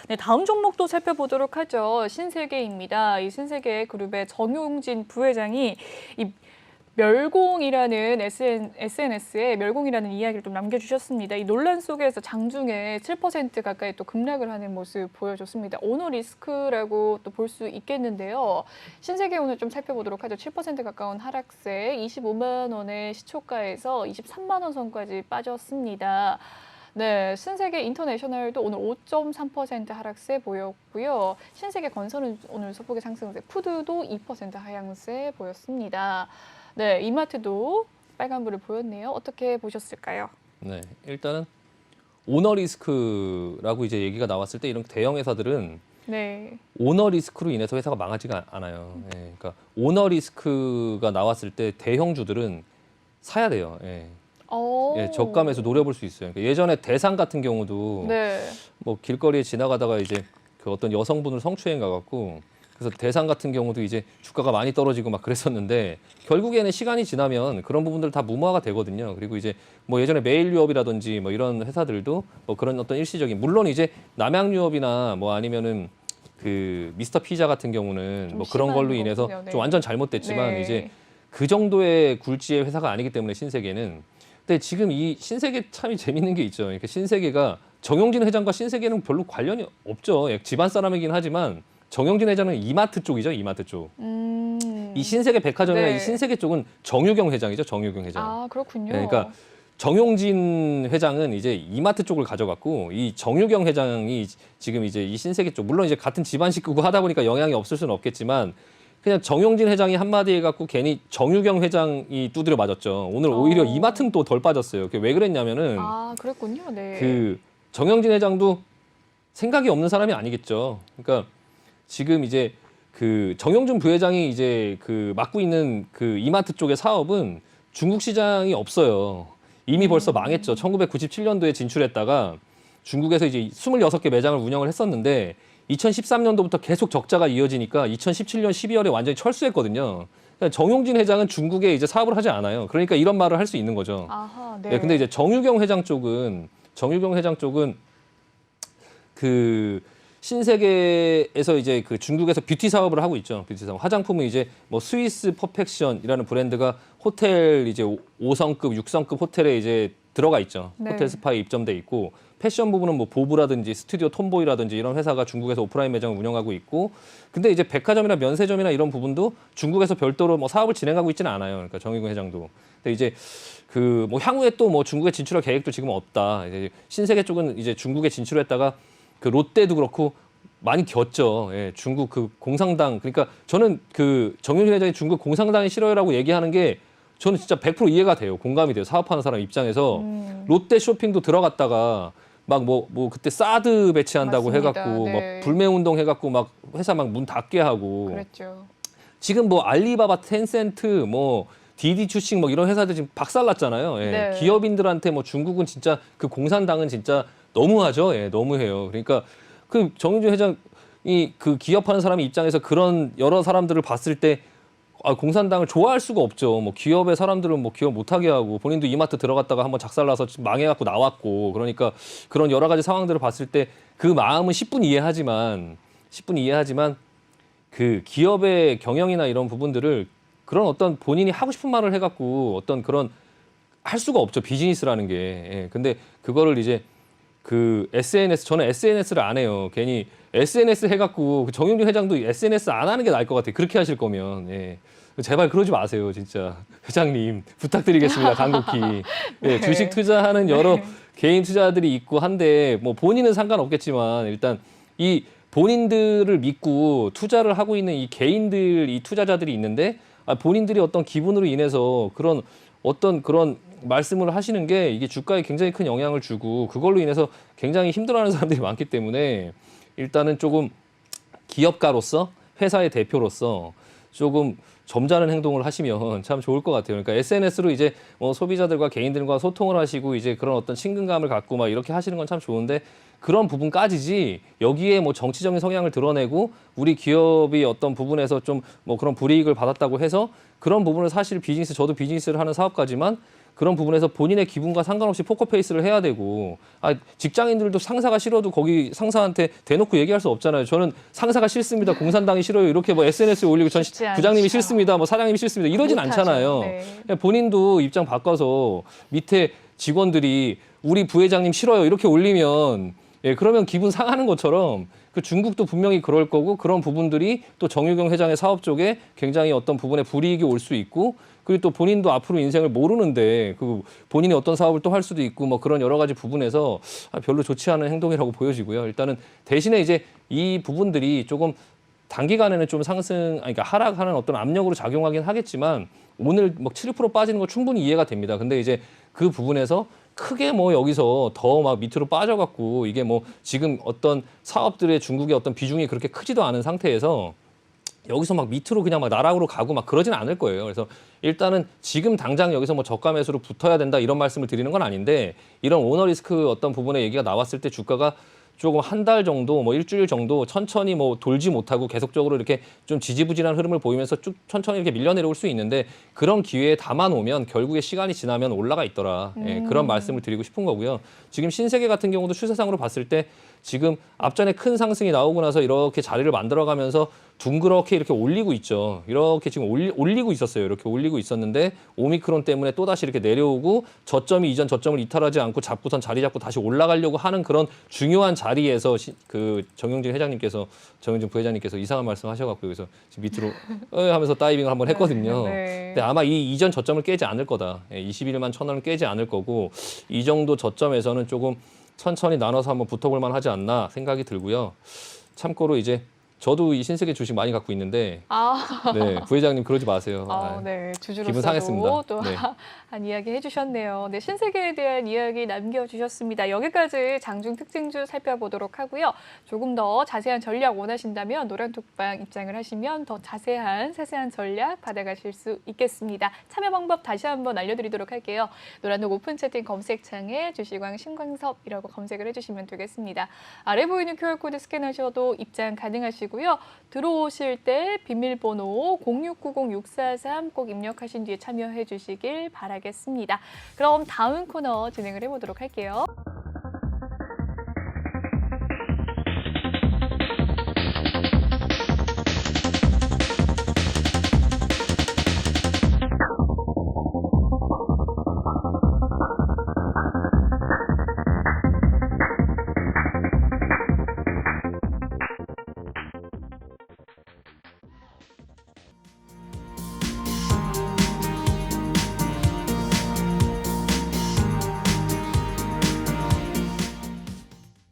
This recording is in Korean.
네, 다음 종목도 살펴보도록 하죠. 신세계입니다. 이 신세계 그룹의 정용진 부회장이 이 멸공이라는 SNS에 멸공이라는 이야기를 좀 남겨주셨습니다. 이 논란 속에서 장중에 7% 가까이 또 급락을 하는 모습 보여줬습니다. 오너 리스크라고 또 볼 수 있겠는데요. 신세계 오늘 좀 살펴보도록 하죠. 7% 가까운 하락세, 25만 원의 시초가에서 23만 원 선까지 빠졌습니다. 네, 신세계 인터내셔널도 오늘 5.3% 하락세 보였고요. 신세계 건설은 오늘 소폭의 상승세, 푸드도 2% 하향세 보였습니다. 네, 이마트도 빨간불을 보였네요. 어떻게 보셨을까요? 네, 일단은 오너 리스크라고 이제 얘기가 나왔을 때 이런 대형 회사들은 네. 오너 리스크로 인해서 회사가 망하지가 않아요. 그러니까 오너 리스크가 나왔을 때 대형주들은 사야 돼요. 저가에서 노려볼 수 있어요. 그러니까 예전에 대상 같은 경우도 네. 뭐 길거리에 지나가다가 이제 그 어떤 여성분을 성추행 가갖고 그래서 대상 같은 경우도 이제 주가가 많이 떨어지고 막 그랬었는데 결국에는 시간이 지나면 그런 부분들 다 무마가 되거든요. 그리고 이제 뭐 예전에 메일유업이라든지 뭐 이런 회사들도 뭐 그런 어떤 일시적인 물론 이제 남양유업이나 뭐 아니면은 그 미스터 피자 같은 경우는 뭐 그런 걸로 인해서 거군요. 네. 좀 완전 잘못됐지만 네. 이제 그 정도의 굴지의 회사가 아니기 때문에 신세계는 근데 지금 이 신세계 참 재밌는 게 있죠. 그러니까 신세계가 정용진 회장과 신세계는 별로 관련이 없죠. 집안 사람이긴 하지만 정용진 회장은 이마트 쪽이죠. 이마트 쪽. 이 신세계 백화점이나 네. 이 신세계 쪽은 정유경 회장이죠. 정유경 회장. 아, 그렇군요. 그러니까 정용진 회장은 이제 이마트 쪽을 가져갔고 이 정유경 회장이 지금 이제 이 신세계 쪽 물론 이제 같은 집안 식구고 하다 보니까 영향이 없을 수는 없겠지만 그냥 정용진 회장이 한마디 해갖고 괜히 정유경 회장이 두드려 맞았죠. 오늘 오히려 이마트는 또 덜 빠졌어요. 그게 왜 그랬냐면은 아, 그랬군요. 네. 그 정영진 회장도 생각이 없는 사람이 아니겠죠. 그러니까 지금 이제 그 정영준 부회장이 이제 그 맡고 있는 그 이마트 쪽의 사업은 중국 시장이 없어요. 이미 벌써 망했죠. 1997년도에 진출했다가 중국에서 이제 26개 매장을 운영을 했었는데 2013년도부터 계속 적자가 이어지니까 2017년 12월에 완전히 철수했거든요. 그러니까 정용진 회장은 중국에 이제 사업을 하지 않아요. 그러니까 이런 말을 할 수 있는 거죠. 아하, 네. 네, 근데 이제 정유경 회장 쪽은 그 신세계에서 이제 그 중국에서 뷰티 사업을 하고 있죠. 뷰티 사업. 화장품은 이제 뭐 스위스 퍼펙션이라는 브랜드가 호텔 이제 5성급, 6성급 호텔에 이제 들어가 있죠. 네. 호텔 스파에 입점돼 있고 패션 부분은 뭐 보브라든지 스튜디오 톰보이라든지 이런 회사가 중국에서 오프라인 매장을 운영하고 있고 근데 이제 백화점이나 면세점이나 이런 부분도 중국에서 별도로 뭐 사업을 진행하고 있지는 않아요. 그러니까 정유경 회장도. 근데 이제 그 뭐 향후에 또 뭐 중국에 진출할 계획도 지금 없다. 이제 신세계 쪽은 이제 중국에 진출했다가 그 롯데도 그렇고 많이 겼죠. 예, 중국 그 공산당 그러니까 저는 그 정윤진 회장이 중국 공산당이 싫어요라고 얘기하는 게 저는 진짜 100% 이해가 돼요. 공감이 돼요. 사업하는 사람 입장에서 롯데 쇼핑도 들어갔다가 막 뭐 그때 사드 배치한다고 맞습니다. 해갖고 네. 막 불매운동 해갖고 막 회사 막 문 닫게 하고 그랬죠. 지금 뭐 알리바바, 텐센트, 뭐 디디 추싱 뭐 이런 회사들 지금 박살났잖아요. 예. 네. 기업인들한테 뭐 중국은 진짜 그 공산당은 진짜 너무하죠. 예, 너무해요. 그러니까 그 정윤준 회장이 그 기업하는 사람 입장에서 그런 여러 사람들을 봤을 때 공산당을 좋아할 수가 없죠. 뭐 기업의 사람들은 뭐 기업 못하게 하고 본인도 이마트 들어갔다가 한번 작살나서 망해갖고 나왔고 그러니까 그런 여러 가지 상황들을 봤을 때 그 마음은 10분 이해하지만 그 기업의 경영이나 이런 부분들을 그런 어떤 본인이 하고 싶은 말을 해갖고 어떤 그런 할 수가 없죠. 비즈니스라는 게. 예. 근데 그거를 이제 그 저는 SNS를 안 해요. 괜히 SNS 해갖고 그 정영진 회장도 SNS 안 하는 게 나을 것 같아요. 그렇게 하실 거면. 예. 제발 그러지 마세요. 진짜. 회장님 부탁드리겠습니다. 간곡히. 예, 주식 투자하는 여러 개인 투자들이 있고 한데 뭐 본인은 상관없겠지만 일단 이 본인들을 믿고 투자를 하고 있는 이 개인들, 이 투자자들이 있는데 본인들이 어떤 기분으로 인해서 그런 어떤 그런 말씀을 하시는 게 이게 주가에 굉장히 큰 영향을 주고 그걸로 인해서 굉장히 힘들어하는 사람들이 많기 때문에 일단은 조금 기업가로서 회사의 대표로서 조금 점잖은 행동을 하시면 참 좋을 것 같아요. 그러니까 SNS로 이제 뭐 소비자들과 개인들과 소통을 하시고 이제 그런 어떤 친근감을 갖고 막 이렇게 하시는 건 참 좋은데 그런 부분까지지 여기에 뭐 정치적인 성향을 드러내고 우리 기업이 어떤 부분에서 좀 뭐 그런 불이익을 받았다고 해서 그런 부분을 사실 저도 비즈니스를 하는 사업가지만 그런 부분에서 본인의 기분과 상관없이 포커페이스를 해야 되고 직장인들도 상사가 싫어도 거기 상사한테 대놓고 얘기할 수 없잖아요. 저는 상사가 싫습니다. 공산당이 싫어요. 이렇게 뭐 SNS에 올리고 전 쉽지 않죠. 부장님이 싫습니다. 뭐 사장님이 싫습니다. 이러진 못하죠. 않잖아요. 네. 그냥 본인도 입장 바꿔서 밑에 직원들이 우리 부회장님 싫어요. 이렇게 올리면 그러면 기분 상하는 것처럼 그 중국도 분명히 그럴 거고 그런 부분들이 또 정유경 회장의 사업 쪽에 굉장히 어떤 부분에 불이익이 올 수 있고 그리고 또 본인도 앞으로 인생을 모르는데 그 본인이 어떤 사업을 또 할 수도 있고 뭐 그런 여러 가지 부분에서 별로 좋지 않은 행동이라고 보여지고요. 일단은 대신에 이제 이 부분들이 조금 단기간에는 좀 그러니까 하락하는 어떤 압력으로 작용하긴 하겠지만 오늘 막 7% 빠지는 거 충분히 이해가 됩니다. 근데 이제 그 부분에서 크게 뭐 여기서 더 막 밑으로 빠져갖고 이게 뭐 지금 어떤 사업들의 중국의 어떤 비중이 그렇게 크지도 않은 상태에서 여기서 막 밑으로 그냥 막 나락으로 가고 막 그러진 않을 거예요. 그래서 일단은 지금 당장 여기서 뭐 저가 매수로 붙어야 된다 이런 말씀을 드리는 건 아닌데 이런 오너 리스크 어떤 부분의 얘기가 나왔을 때 주가가 조금 한 달 정도, 뭐 일주일 정도 천천히 뭐 돌지 못하고 계속적으로 이렇게 좀 지지부진한 흐름을 보이면서 쭉 천천히 이렇게 밀려 내려올 수 있는데 그런 기회에 담아놓으면 결국에 시간이 지나면 올라가 있더라. 그런 말씀을 드리고 싶은 거고요. 지금 신세계 같은 경우도 추세상으로 봤을 때 지금 앞전에 큰 상승이 나오고 나서 이렇게 자리를 만들어가면서 둥그렇게 이렇게 올리고 있죠. 이렇게 지금 올리고 있었어요. 이렇게 올리고 있었는데 오미크론 때문에 또다시 이렇게 내려오고 저점이 이전 저점을 이탈하지 않고 잡고선 자리 잡고 다시 올라가려고 하는 그런 중요한 자리에서 그 정용진 회장님께서 정용진 부회장님께서 이상한 말씀 하셔갖고 그래서 지금 밑으로 하면서 다이빙을 한번 했거든요. 네. 근데 아마 이 이전 저점을 깨지 않을 거다. 21만 1,000원을 깨지 않을 거고 이 정도 저점에서는 조금 천천히 나눠서 한번 붙어볼 만하지 않나 생각이 들고요. 참고로 이제 저도 이 신세계 주식 많이 갖고 있는데 네, 부회장님 그러지 마세요. 네, 기분 주주로서도 상했습니다. 또 네. 한 이야기 해주셨네요. 네, 신세계에 대한 이야기 남겨주셨습니다. 여기까지 장중 특징주 살펴보도록 하고요. 조금 더 자세한 전략 원하신다면 노란톡방 입장을 하시면 더 자세한 세세한 전략 받아가실 수 있겠습니다. 참여 방법 다시 한번 알려드리도록 할게요. 노란톡 오픈 채팅 검색창에 주식왕 신광섭이라고 검색을 해주시면 되겠습니다. 아래 보이는 QR코드 스캔하셔도 입장 가능하시고요. 들어오실 때 비밀번호 0690643 꼭 입력하신 뒤에 참여해 주시길 바라겠습니다. 그럼 다음 코너 진행을 해보도록 할게요.